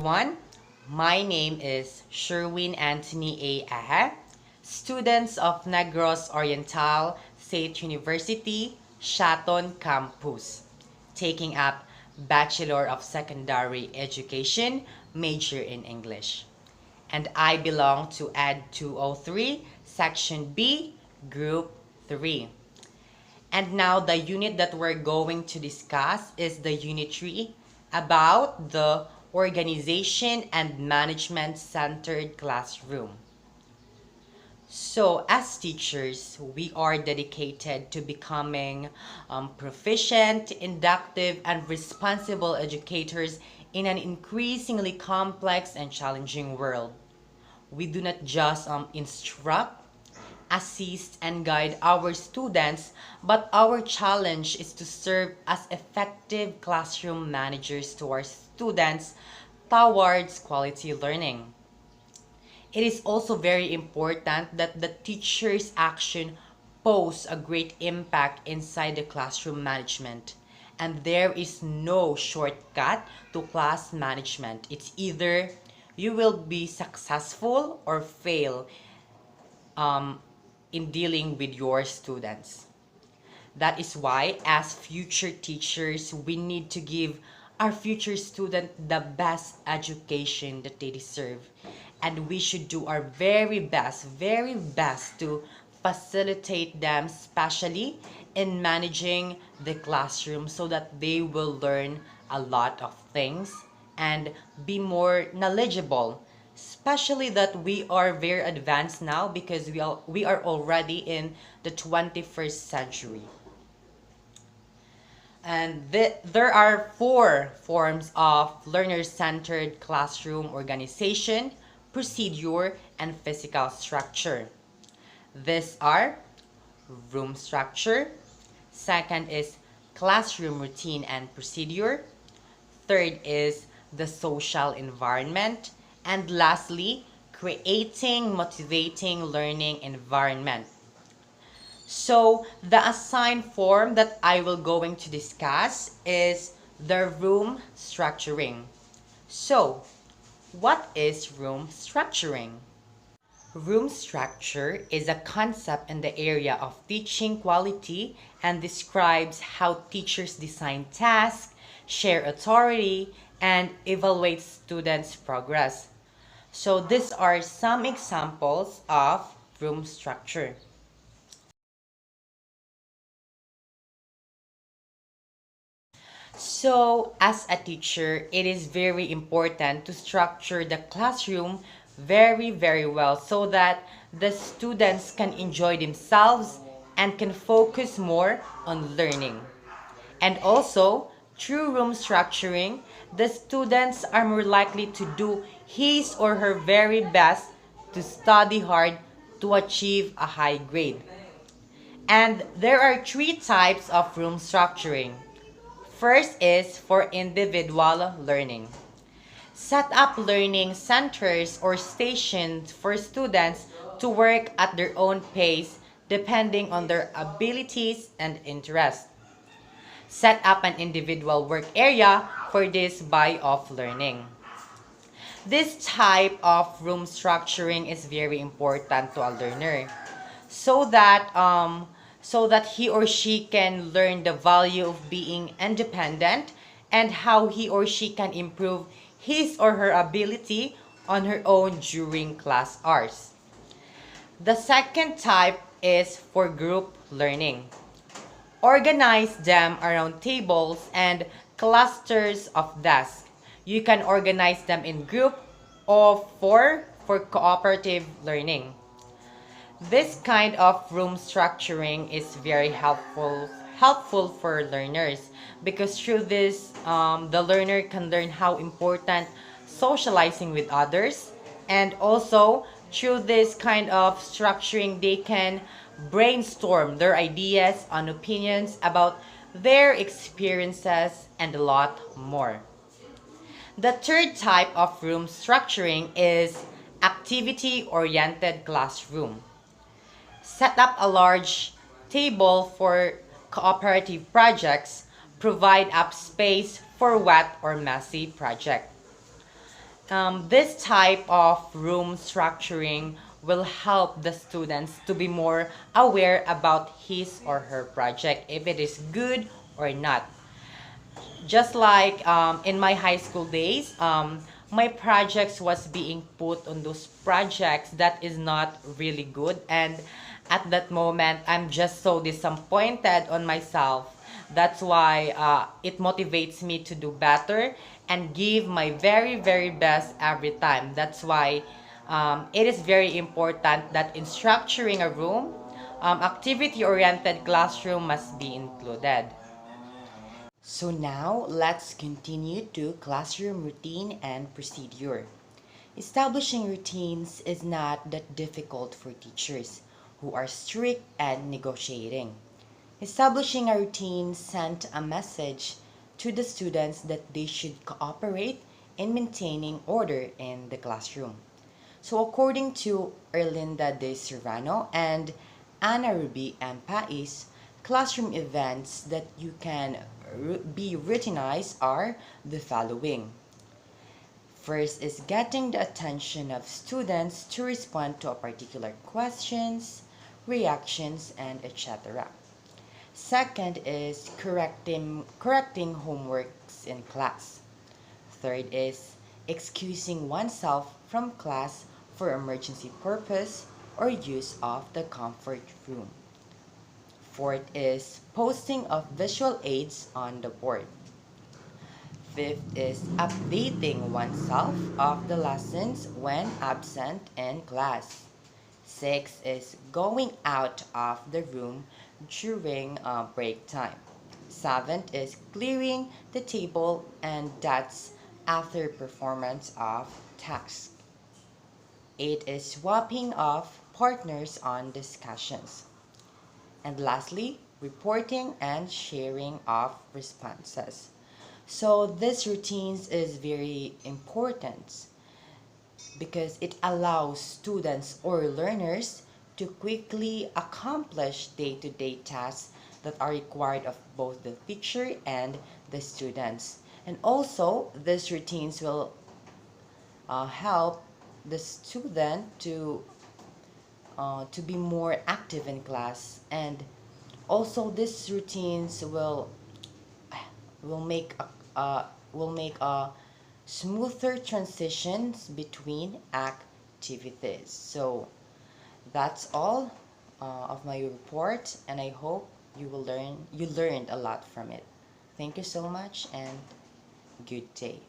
everyone. My name is Sherwin Anthony A. Aha, students of Negros Oriental State University, Shaton Campus, taking up Bachelor of Secondary Education, major in English. And I belong to Ed 203, Section B, Group 3. And now the unit that we're going to discuss is the Unit 3 about the organization and management centered classroom. So, as teachers, we are dedicated to becoming proficient, inductive, and responsible educators in an increasingly complex and challenging world. We do not just instruct, assist, and guide our students, but our challenge is to serve as effective classroom managers to our students towards quality learning. It is also very important that the teacher's action pose a great impact inside the classroom management. And there is no shortcut to class management. It's either you will be successful or fail um, in dealing with your students. That is why, as future teachers, we need to give our future student the best education that they deserve. And we should do our very best to facilitate them, especially in managing the classroom, so that they will learn a lot of things and be more knowledgeable, especially that we are very advanced now because we are already in the 21st century. And there are four forms of learner-centered classroom organization, procedure, and physical structure. These are room structure. Second is classroom routine and procedure. Third is the social environment. And lastly, creating motivating learning environment. So the assigned form that I will going to discuss is the room structuring. So, what is room structuring? Room structure is a concept in the area of teaching quality and describes how teachers design tasks, share authority, and evaluate students' progress. So these are some examples of room structure. So, as a teacher, it is very important to structure the classroom very well so that the students can enjoy themselves and can focus more on learning. And also, through room structuring, the students are more likely to do his or her very best to study hard to achieve a high grade. And there are three types of room structuring. First is for individual learning. Set up learning centers or stations for students to work at their own pace depending on their abilities and interests. Set up an individual work area for this by of learning. This type of room structuring is very important to a learner so that he or she can learn the value of being independent and how he or she can improve his or her ability on her own during class hours. The second type is for group learning. Organize them around tables and clusters of desks. You can organize them in group or for cooperative learning. This kind of room structuring is very helpful for learners because through this the learner can learn how important socializing with others, and also through this kind of structuring they can brainstorm their ideas and opinions about their experiences and a lot more. The third type of room structuring is activity oriented classroom. Set up a large table for cooperative projects, provide up space for wet or messy project. This type of room structuring will help the students to be more aware about his or her project, if it is good or not. Just like in my high school days, my projects was being put on those projects that is not really good, and at that moment I'm just so disappointed on myself. That's why it motivates me to do better and give my very best every time. That's why it is very important that in structuring a room, activity oriented classroom must be included. So now let's continue to classroom routine and procedure. Establishing routines is not that difficult for teachers who are strict and negotiating. Establishing a routine sent a message to the students that they should cooperate in maintaining order in the classroom. So according to Erlinda de Serrano and Ana Ruby M. Pais, classroom events that you can be routinized are the following. First is getting the attention of students to respond to a particular questions, reactions, and etc. Second is correcting homeworks in class. Third is excusing oneself from class for emergency purpose or use of the comfort room. Fourth is posting of visual aids on the board. Fifth is updating oneself of the lessons when absent in class. Sixth is going out of the room during break time. Seventh is clearing the table, and that's after performance of tasks. Eight is swapping off partners on discussions. And lastly, reporting and sharing of responses. So this routines is very important because it allows students or learners to quickly accomplish day-to-day tasks that are required of both the teacher and the students. And also, these routines will help the student to be more active in class, and also these routines will make a smoother transitions between activities. So that's all of my report, and I hope you learned a lot from it. Thank you so much, and good day.